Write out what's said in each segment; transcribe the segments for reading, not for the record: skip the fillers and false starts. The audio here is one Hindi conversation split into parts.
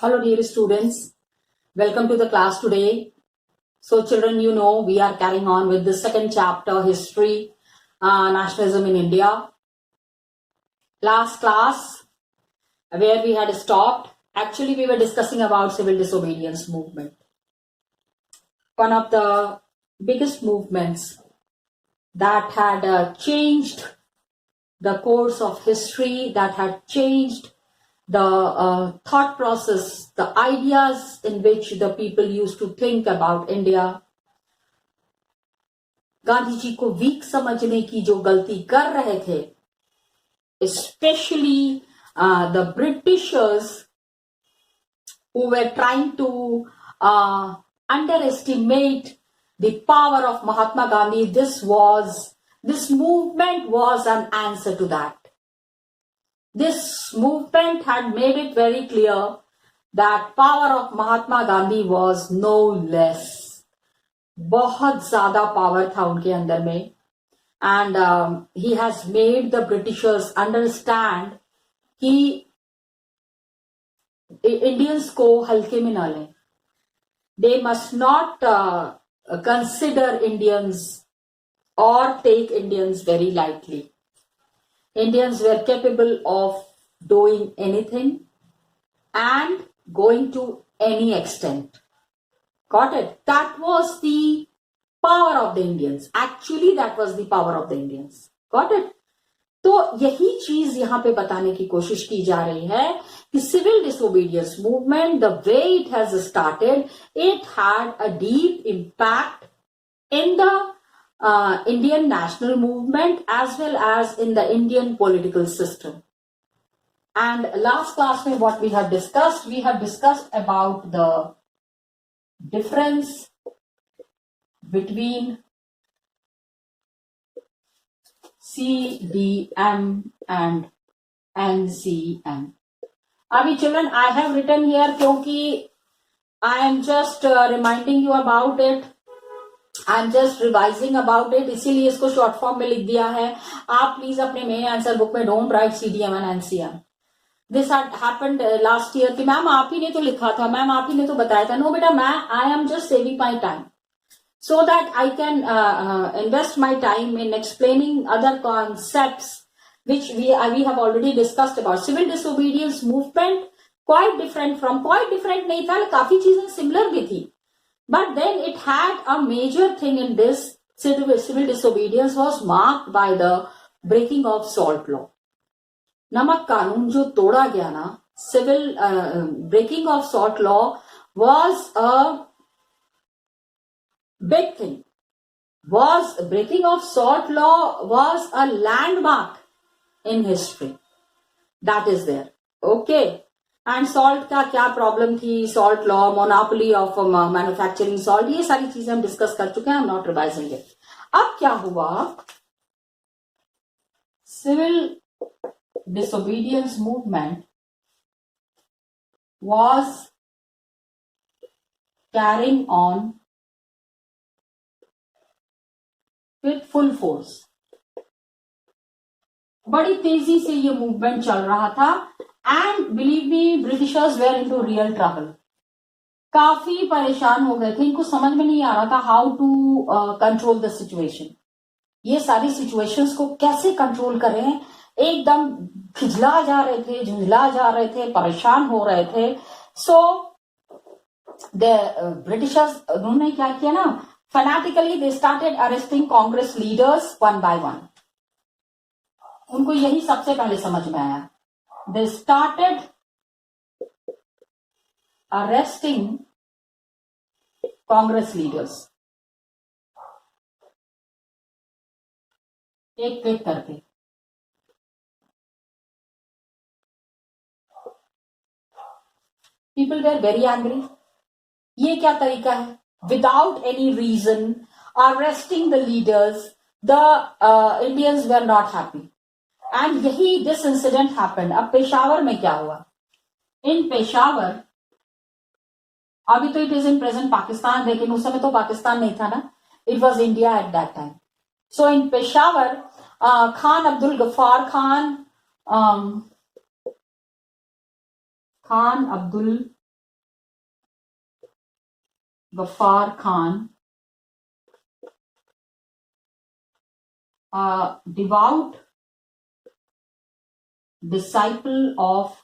Hello dear students, welcome to the class today. So children, you know we are carrying on with the second chapter, history, nationalism in India. Last class where we had stopped, actually we were discussing about civil disobedience movement. One of the biggest movements that had changed the course of history, that had changed the thought process, the ideas in which the people used to think about India. Gandhi ji को वीक समझने की जो गलती कर रहे थे, especially the Britishers who were trying to underestimate the power of Mahatma Gandhi, this movement was an answer to that. This movement had made it very clear that power of Mahatma Gandhi was no less. बहुत ज्यादा पावर था उनके अंदर में. And he has made the Britishers understand कि Indians को हल्के में ना लें. They must not consider Indians or take Indians very lightly. Indians were capable of doing anything and going to any extent. Got it? That was the power of the Indians. Actually, that was the power of the Indians. Got it? तो यही चीज यहाँ पे बताने की कोशिश की जा रही है कि civil disobedience movement, the way it has started, it had a deep impact in the Indian national movement as well as in the Indian political system. And last class में what we have discussed about the difference between CDM and NCM. अभी children, I have written here क्योंकि I am just reminding you about it. I am just revising about it, इसीलिए इसको शॉर्ट फॉर्म में लिख दिया है. आप प्लीज अपने मेन आंसर बुक में don't write CDM and NCM. This happened last year कि मैम आप ही ने तो लिखा था, मैम आप ही ने तो बताया था. नो बेटा, मैं I am just saving my time so that I can invest my time in explaining other concepts which we have already discussed about. Civil disobedience movement quite different नहीं था, काफी चीजें सिमिलर भी थी. But then it had a major thing in this civil disobedience was marked by the breaking of salt law. नमक कानून जो तोड़ा गया ना, civil breaking of salt law was a big thing. Breaking of salt law was a landmark in history. That is there. Okay. And salt का क्या प्रॉब्लम थी, salt law, monopoly of manufacturing salt, ये सारी चीजें हम डिस्कस कर चुके हैं. I am not revising it. अब क्या हुआ, civil disobedience movement was carrying on with full force. बड़ी तेजी से ये मूवमेंट चल रहा था. And believe me, Britishers were into real trouble. काफी परेशान हो गए थे, इनको समझ में नहीं आ रहा था how to control the situation. ये सारी सिचुएशंस को कैसे कंट्रोल करें, एकदम खिजला जा रहे थे, झुंझला जा रहे थे, परेशान हो रहे थे. सो द ब्रिटिशर्स उन्होंने क्या किया ना, fanatically they started arresting Congress leaders one by one. उनको यही सबसे पहले समझ में आया. They started arresting Congress leaders एक एक करके. People were very angry. ये क्या तरीका है, without any reason arresting the leaders. The Indians were not happy. And यही दिस इंसिडेंट हैपेंड. अब पेशावर में क्या हुआ, इन पेशावर, अभी तो it is in present Pakistan, लेकिन उस समय तो पाकिस्तान नहीं था ना, it was India at that time. So in Peshawar Khan Abdul Ghaffar Khan Ghaffar Khan, a devout disciple of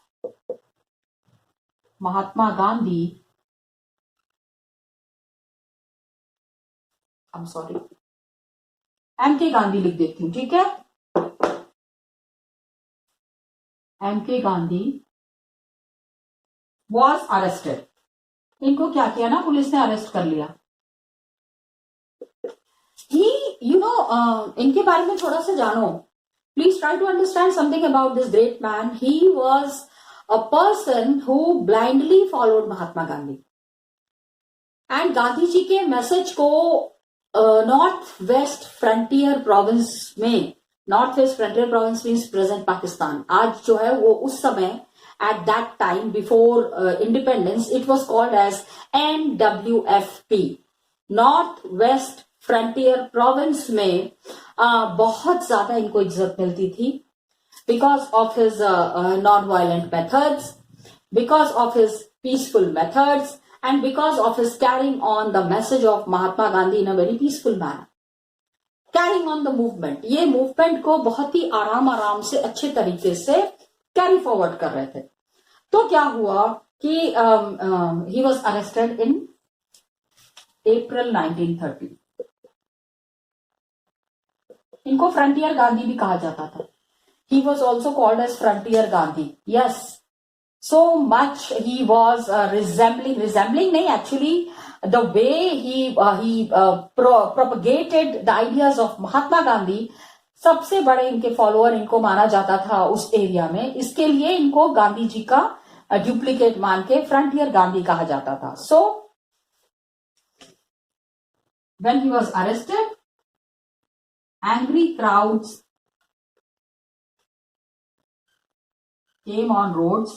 Mahatma Gandhi, I'm sorry, M.K. Gandhi लिख देती हूँ, ठीक है? M.K. Gandhi was arrested. इनको क्या किया ना, पुलिस ने अरेस्ट कर लिया. He, इनके बारे में थोड़ा सा जानो. Please try to understand something about this great man. He was a person who blindly followed Mahatma Gandhi. And Gandhi ji के मैसेज को नॉर्थ वेस्ट फ्रंटियर प्रोविंस में, north west frontier province means present Pakistan, आज जो है वो उस समय at that time before independence it was called as NWFP, north west frontier province में बहुत ज्यादा इनको इज्जत मिलती थी because of his non-violent methods, because of his peaceful methods, and because of his carrying on the message of Mahatma Gandhi in a very peaceful manner. Carrying on the movement, ये movement को बहुत ही आराम आराम से अच्छे तरीके से कैरी फॉरवर्ड कर रहे थे. तो क्या हुआ कि he was arrested in April 1930. इनको फ्रंटियर गांधी भी कहा जाता था. He was also called as Frontier Gandhi. Yes, so much he was resembling nahi, actually the way he propagated the ideas of Mahatma Gandhi. सबसे बड़े इनके फॉलोअर इनको माना जाता था उस एरिया में, इसके लिए इनको गांधी जी का डुप्लीकेट मान के फ्रंटियर गांधी कहा जाता था. So when he was arrested, angry crowds came on roads,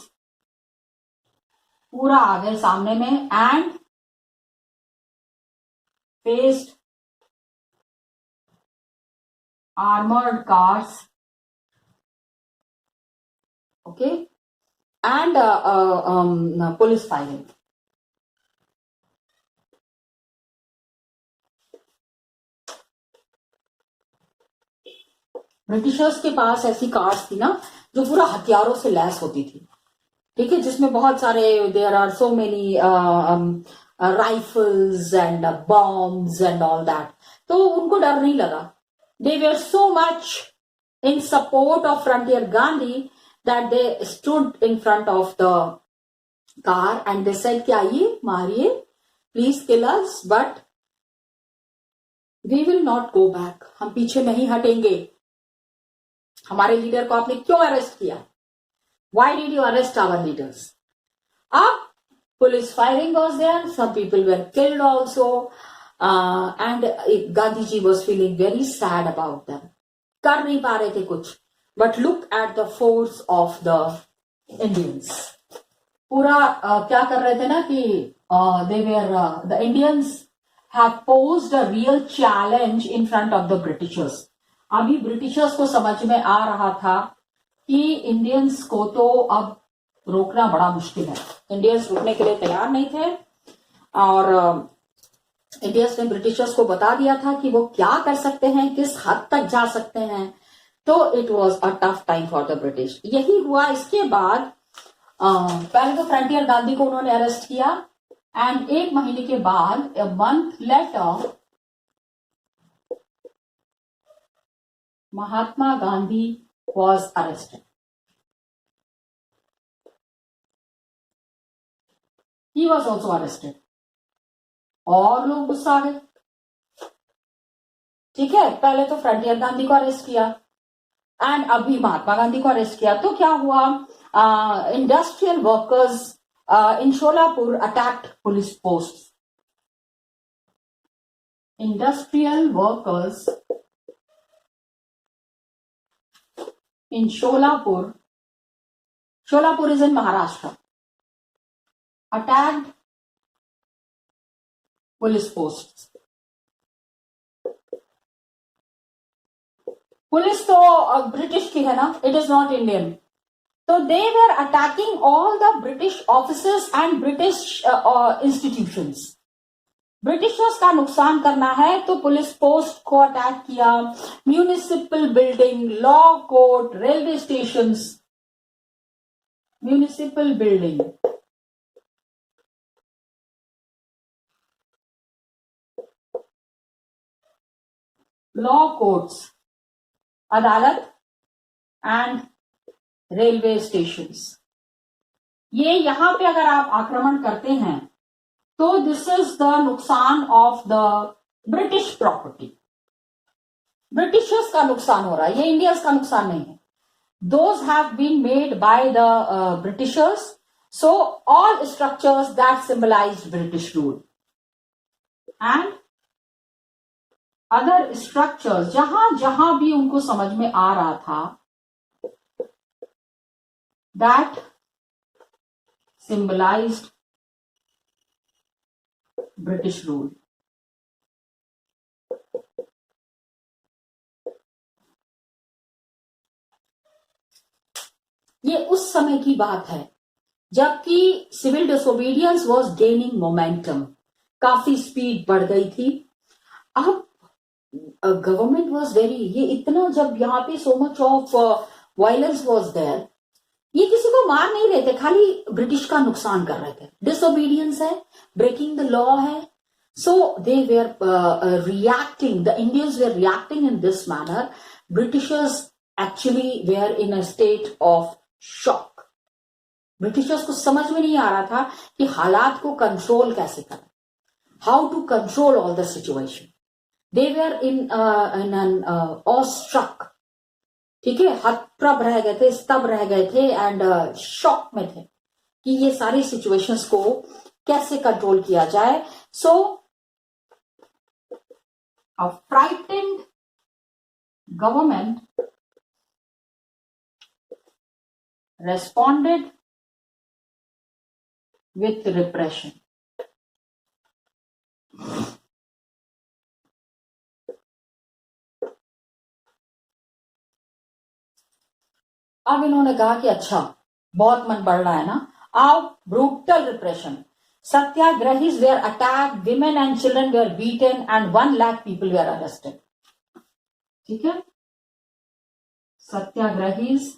पूरा आ गए सामने में, and faced armored cars, okay, and police firing. Britishers के पास ऐसी कार्स थी ना जो पूरा हथियारों से लैस होती थी, ठीक है, जिसमें बहुत सारे, there are so many rifles and bombs and all that. तो उनको डर नहीं लगा. They were so much in support of frontier Gandhi that they stood in front of the car and they said कि आइए मारिए, please kill us, but we will not go back, हम पीछे नहीं हटेंगे. हमारे लीडर को आपने क्यों अरेस्ट किया? Why did you arrest our leaders? Police firing was there. Some people were killed also, and Gandhi ji was feeling very sad about them. कर नहीं पा रहे थे कुछ. But look at the force of the Indians. पूरा क्या कर रहे थे ना कि they were the Indians have posed a real challenge in front of the Britishers. अभी ब्रिटिशर्स को समझ में आ रहा था कि इंडियंस को तो अब रोकना बड़ा मुश्किल है. इंडियंस रुकने के लिए तैयार नहीं थे और इंडियंस ने ब्रिटिशर्स को बता दिया था कि वो क्या कर सकते हैं, किस हद तक जा सकते हैं. तो it was a tough time for the British. यही हुआ. इसके बाद पहले तो फ्रंटियर गांधी को उन्होंने अरेस्ट किया एंड एक महीने के बाद, a month later, Mahatma Gandhi was arrested. He was also arrested. और लोग गुस्सा आ गए. ठीक है, पहले तो फ्रंटियर गांधी को अरेस्ट किया एंड अभी महात्मा गांधी को अरेस्ट किया. तो क्या हुआ? Industrial workers in Sholapur attacked police post. Industrial workers in Sholapur is in Maharashtra, attacked police posts. Police तो ब्रिटिश की है ना, it is not Indian. So they were attacking all the British offices and British institutions. Britishers का नुकसान करना है तो पुलिस पोस्ट को अटैक किया, municipal building, law court, railway station, municipal building, law courts, अदालत एंड रेलवे स्टेशंस। ये यहां पे अगर आप आक्रमण करते हैं तो दिस इज द नुकसान of the British property. Britishers का नुकसान हो रहा है, ये इंडियंस का नुकसान नहीं है। Those have been made by the Britishers. So all structures that symbolized British rule and other structures जहां जहां भी उनको समझ में आ रहा था that symbolized British rule. ये उस समय की बात है जबकि civil disobedience was gaining momentum, काफी स्पीड बढ़ गई थी। अब गवर्नमेंट वाज वेरी, ये इतना जब यहाँ पे so much of violence was there, ये किसी को मार नहीं रहे थे, खाली ब्रिटिश का नुकसान कर रहे थे। डिसोबीडियंस है, ब्रेकिंग द लॉ है, so they were reacting, the Indians were reacting in this manner. Britishers actually were in a state of shock. Britishers को समझ में नहीं आ रहा था कि हालात को कंट्रोल कैसे करें, how to control all the situation. They were in an awestruck, ठीक है, हतप्रभ रह गए थे, स्तब्ध रह गए थे एंड शॉक में थे कि ये सारी सिचुएशंस को कैसे कंट्रोल किया जाए। So a frightened government responded with repression. अब इन्होंने कहा कि अच्छा बहुत मन बढ़ रहा है ना, आओ brutal repression. Satyagrahis were attacked, women and children were beaten and 1 lakh people were arrested. ठीक है, सत्याग्रहीज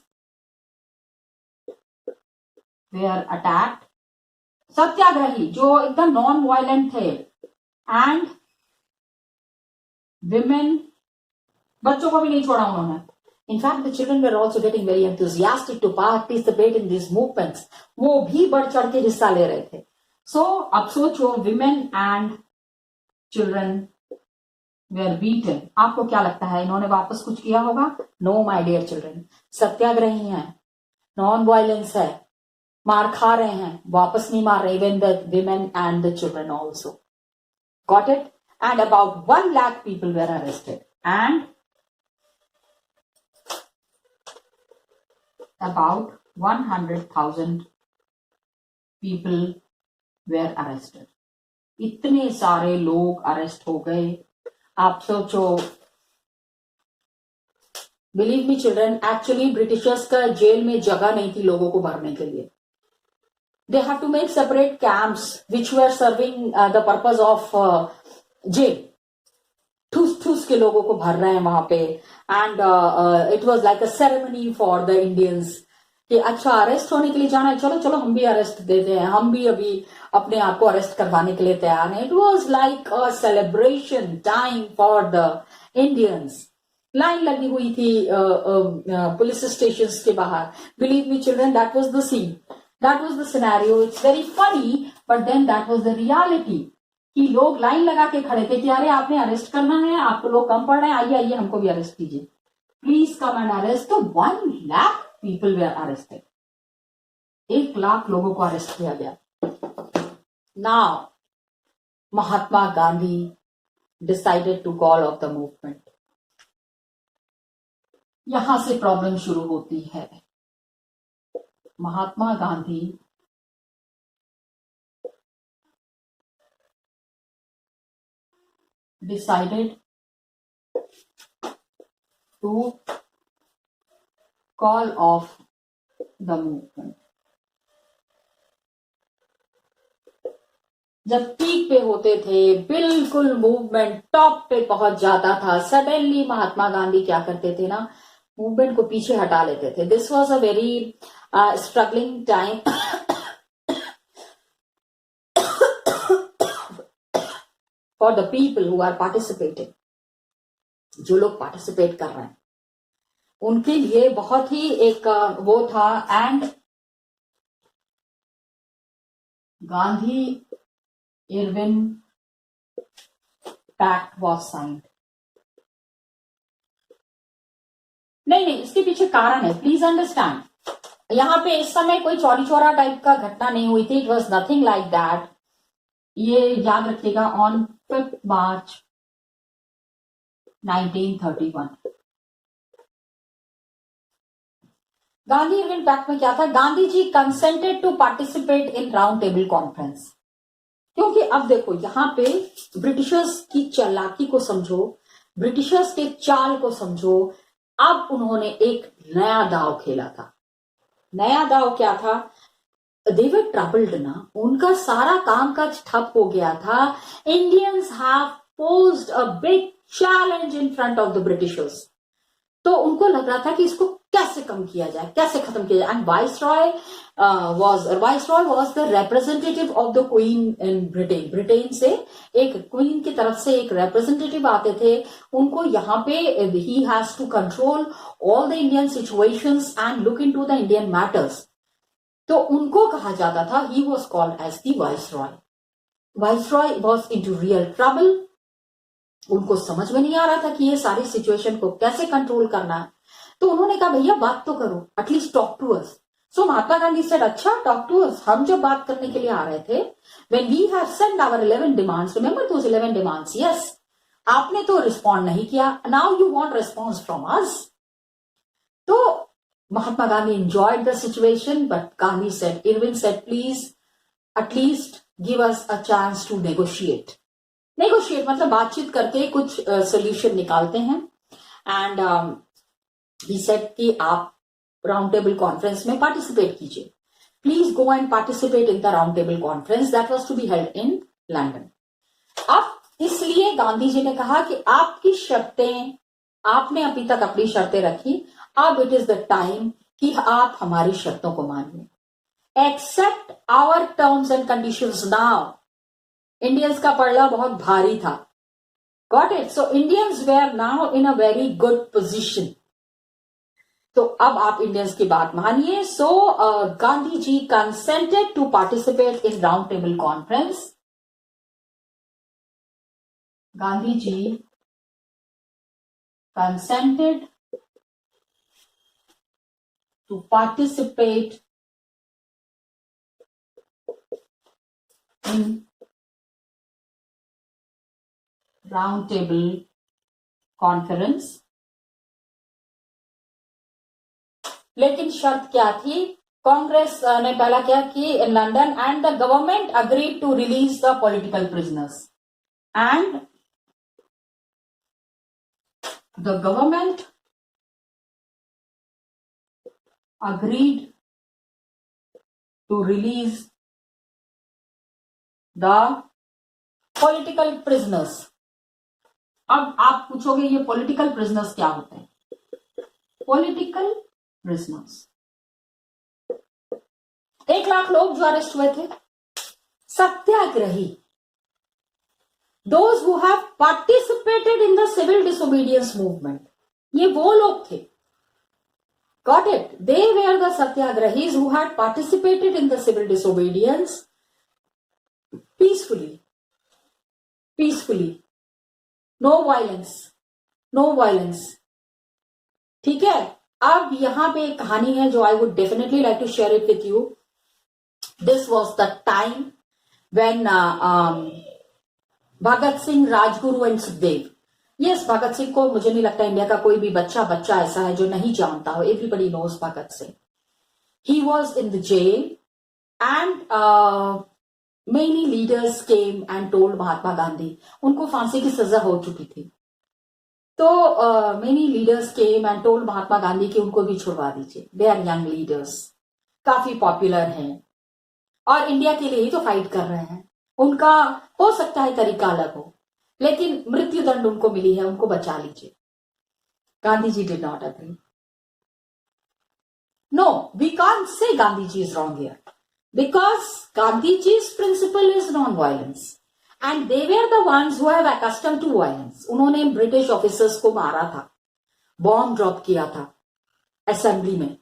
वेयर अटैक्ड, सत्याग्रही जो एकदम नॉन वायलेंट थे, एंड विमेन, बच्चों को भी नहीं छोड़ा उन्होंने। In fact, the children were also getting very enthusiastic to participate in these movements. वो भी बढ़ चढ़ के हिस्सा ले रहे थे। So, अब सोचो, women and children were beaten. आपको क्या लगता है, इन्होंने वापस कुछ किया होगा? No, my dear children. सत्याग्रही हैं, नॉन वायलेंस है, मार खा रहे हैं, वापस नहीं मार रहे। Even the women and the children also. Got it? And about 1 lakh people were arrested. And about 100,000 people were arrested. इतने सारे लोग अरेस्ट हो गए। आप सोचो, believe me children, actually Britishers का जेल में जगह नहीं थी लोगों को भरने के लिए। They have to make separate camps which were serving the purpose of jail. ठूस ठूस के लोगों को भर रहे हैं वहां पे। And it was like a ceremony for the Indians कि अच्छा अरेस्ट होने के लिए जाना है, चलो चलो हम भी अरेस्ट देते हैं, हम भी अभी अपने आप को अरेस्ट करवाने के लिए तैयार हैं। It was like a celebration time for the Indians. Line लगी हुई थी पुलिस स्टेशन के बाहर। Believe me children, that was the scene, that was the scenario. It's very funny but then that was the reality कि लोग लाइन लगा के खड़े थे कि अरे आपने अरेस्ट करना है, आपको लोग कम पड़ रहे हैं, आइए आइए हमको भी अरेस्ट कीजिए, प्लीज कम एंड अरेस्ट। तो 1 lakh people were arrested, 1 lakh लोगों को अरेस्ट किया गया। Now Mahatma Gandhi decided to call off the movement. यहां से प्रॉब्लम शुरू होती है। Mahatma Gandhi decided to call off the movement. जब पीक पे होते थे, बिल्कुल मूवमेंट टॉप पे पहुंच जाता था, सडनली महात्मा गांधी क्या करते थे ना, मूवमेंट को पीछे हटा लेते थे. This was a very struggling time for the people who are participating. जो लोग पार्टिसिपेट कर रहे हैं उनके लिए बहुत ही एक वो था. And Gandhi Irwin pact was signed. नहीं, इसके पीछे कारण है, प्लीज अंडरस्टैंड. यहाँ पे इस समय कोई चौरी चौरा टाइप का घटना नहीं हुई थी. It was nothing like that. ये याद रखिएगा. On 5 March 1931 Gandhi Irwin pact में क्या था, Gandhi ji consented to participate in round table conference. क्योंकि अब देखो यहां पे ब्रिटिशर्स की चालाकी को समझो, ब्रिटिशर्स के चाल को समझो. अब उन्होंने एक नया दाव खेला था. नया दाव क्या था, दे वर ट्रबल्ड ना, उनका सारा कामकाज ठप हो गया था. Indians have posed a big challenge in front of the Britishers. तो उनको लग रहा था कि इसको कैसे कम किया जाए, कैसे खत्म किया जाए. And viceroy was the representative of the queen in Britain. Britain से एक क्वीन की तरफ से एक रिप्रेजेंटेटिव आते थे. उनको यहाँ पे ही has to control all the Indian situations and look into the Indian matters. तो उनको कहा जाता था, he was called as the viceroy. Viceroy was into real trouble. उनको समझ में नहीं आ रहा था कि ये सारी सिचुएशन को कैसे कंट्रोल करना है. तो उन्होंने कहा भैया बात तो करो, at least talk to us. So Mahatma Gandhi said, अच्छा टॉक टू अस. हम जब बात करने के लिए आ रहे थे, when we have send our 11 demands, remember those 11 demands, yes, आपने तो रिस्पॉन्ड नहीं किया. Now you want response from us. तो Mahatma Gandhi enjoyed the situation, but Gandhi said, Irwin said, please at least give us a chance to negotiate. Negotiate मतलब बातचीत करके कुछ सोल्यूशन निकालते हैं. एंड ही सेड कि आप राउंड टेबल कॉन्फ्रेंस में पार्टिसिपेट कीजिए. Please go and participate in the round table conference that was to be held in London. अब इसलिए गांधी जी ने कहा कि आपकी शर्तें, आपने अभी तक अपनी शर्तें रखी, अब इट इज द टाइम कि आप हमारी शर्तों को मानिए. Accept our terms and conditions now. Indians का पड़ला बहुत भारी था. Got it. So Indians were now in a very good position. तो अब आप इंडियंस की बात मानिए. So Gandhi ji consented to participate in round table conference. Gandhi ji consented to participate in round table conference. लेकिन शर्त क्या थी, कांग्रेस ने पहला क्या कि in London, and the government agreed to release the political prisoners. And the government agreed to release the political prisoners. अब आप पूछोगे ये पॉलिटिकल प्रिजनर्स क्या होते हैं? पॉलिटिकल प्रिजनर्स 1 लाख लोग जो अरेस्ट हुए थे, सत्याग्रही, those who have participated in the civil disobedience movement, ये वो लोग थे. Got it? They were the satyagrahis who had participated in the civil disobedience peacefully. No violence. ठीक है. अब यहां पे एक कहानी है जो I would definitely like to share it with you. This was the time when Bhagat Singh, Rajguru and Sukhdev. Yes, Bhagat Singh को मुझे नहीं लगता इंडिया का कोई भी बच्चा ऐसा है जो नहीं जानता हो. Everybody knows Bhagat Singh. He was in the jail and many leaders came and told Mahatma Gandhi. उनको फांसी की सजा हो चुकी थी. तो many leaders came and told Mahatma Gandhi कि उनको भी छुड़वा दीजिए. दे आर यंग लीडर्स, काफी पॉपुलर हैं और इंडिया के लिए ही तो फाइट कर रहे हैं. उनका हो सकता है तरीका अलग हो, लेकिन मृत्यु दंड उनको मिली है, उनको बचा लीजिए. Gandhi ji did not agree. No, we can't say Gandhiji is wrong here. Because Gandhiji's principle is non-violence. And they were the ones who have accustomed to violence. उन्होंने ब्रिटिश ऑफिसर्स को मारा था, बॉम्ब ड्रॉप किया था असेंबली में,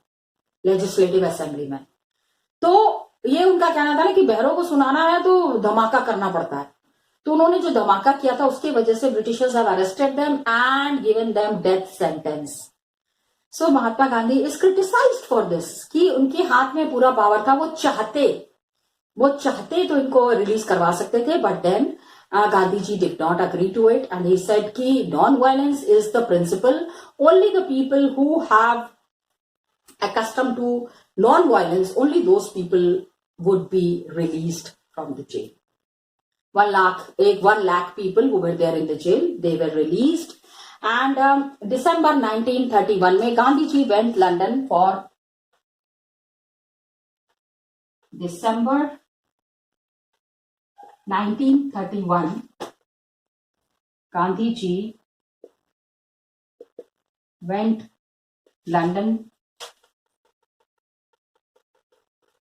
लेजिस्लेटिव असेंबली में. तो ये उनका कहना था ना कि बहरों को सुनाना है तो धमाका करना पड़ता है. तो उन्होंने जो धमाका किया था उसकी वजह से Britishers have arrested them and given them death sentence. So Mahatma Gandhi is criticised for this कि उनके हाथ में पूरा पावर था. वो चाहते तो इनको रिलीज करवा सकते थे, but then Gandhi ji did not agree to it and he said कि non violence is the principle. Only the people who have accustomed to non-violence, only those people would be released from the jail. 1 lakh people who were there in the jail, they were released. And December 1931 में Gandhi ji went London for December 1931. Gandhi ji went London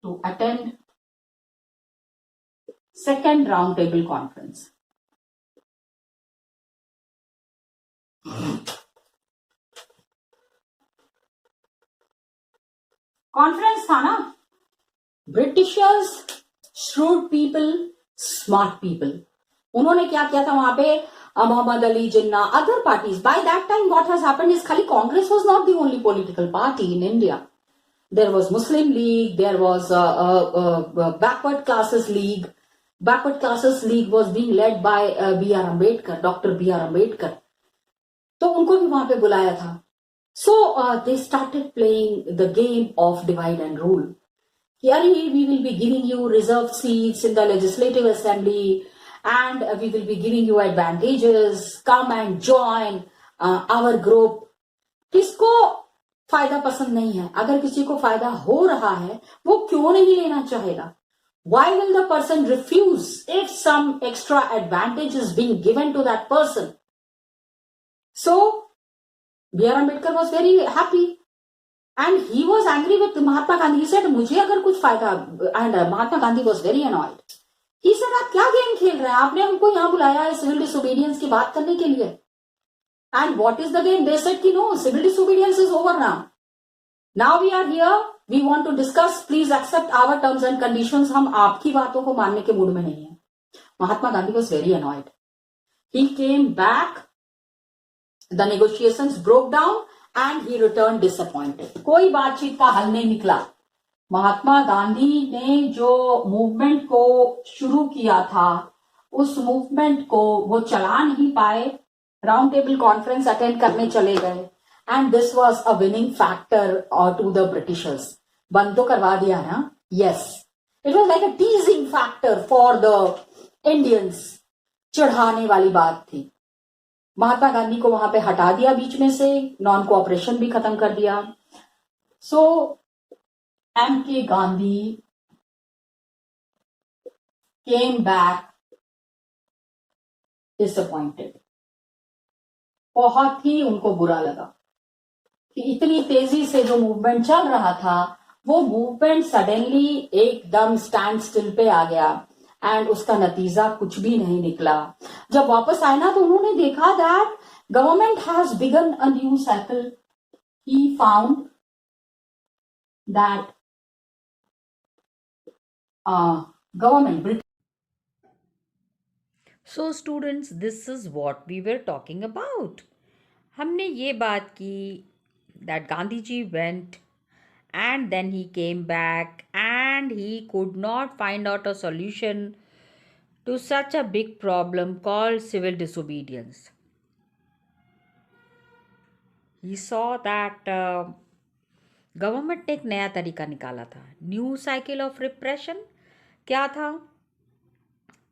to attend second round table conference. Conference था ना, Britishers, shrewd people, smart people. उन्होंने क्या किया था वहां पे, Mohammad Ali Jinnah, other parties. By that time what has happened is खाली Congress was not the only political party in India. There was Muslim League, there was Backward Classes League. Backward Classes League was being led by B.R. Ambedkar, Dr. B.R. Ambedkar. तो उनको भी वहां पे बुलाया था. So they started playing the game of divide and rule. We will be giving you reserved seats in the legislative assembly and we will be giving you advantages. Come and join our group. किसको फायदा पसंद नहीं है? अगर किसी को फायदा हो रहा है वो क्यों नहीं लेना चाहेगा? Why will the person refuse if some extra advantage is being given to that person? So B.R. Ambedkar was very happy and he was angry with Mahatma Gandhi. He said मुझे अगर कुछ फायदा, and Mahatma Gandhi was very annoyed. He said आप क्या गेम खेल रहे हैं? आपने हमको यहाँ बुलाया है सिविल डिसोबीडियंस की बात करने के लिए. And what is the game? They said कि no, civil disobedience is over now. Now we are here. We want to discuss. Please accept our terms and conditions. हम आपकी बातों को मानने के मूड में नहीं है. Mahatma Gandhi was very annoyed. He came back. The negotiations broke down and he returned disappointed. कोई बातचीत का हल नहीं निकला. महात्मा गांधी ने जो मूवमेंट को शुरू किया था उस मूवमेंट को वो चला नहीं पाए. राउंड टेबल कॉन्फ्रेंस अटेंड करने चले गए and this was a winning factor to the Britishers. बंद तो करवा दिया ना. Yes, it was like a teasing factor for the Indians. चढ़ाने वाली बात थी. महात्मा गांधी को वहां पे हटा दिया बीच में से, नॉन कोऑपरेशन भी खत्म कर दिया. सो एम के गांधी केम बैक डिसअपॉइंटेड. बहुत ही उनको बुरा लगा कि इतनी तेजी से जो मूवमेंट चल रहा था वो मूवमेंट सडनली एकदम स्टैंड स्टिल पे आ गया एंड उसका नतीजा कुछ भी नहीं निकला. जब वापस आए ना तो उन्होंने देखा that government has begin a new cycle. He found that government. So students, this is what we were talking about. हमने ये बात की that Gandhi ji went and then he came back and he could not find out a solution to such a big problem called civil disobedience. He saw that government ने एक नया तरीका निकाला था. New cycle of repression. क्या था?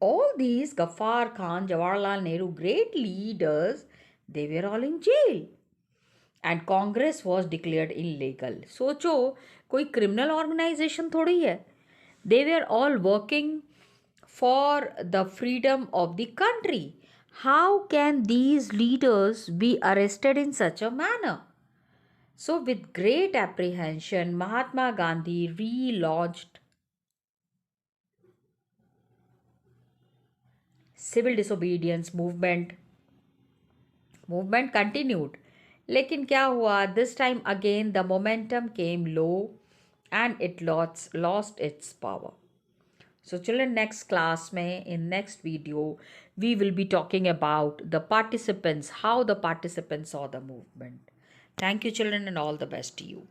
All these Ghaffar Khan, Jawaharlal Nehru, great leaders, they were all in jail. And Congress was declared illegal. सोचो, कोई criminal organization थोड़ी है. They were all working for the freedom of the country. How can these leaders be arrested in such a manner? So, with great apprehension, Mahatma Gandhi relaunched civil disobedience movement. Movement continued. लेकिन क्या हुआ? This time again the momentum came low and it lost its power. So children, next class में in next video we will be talking about the participants, how the participants saw the movement. Thank you children and all the best to you.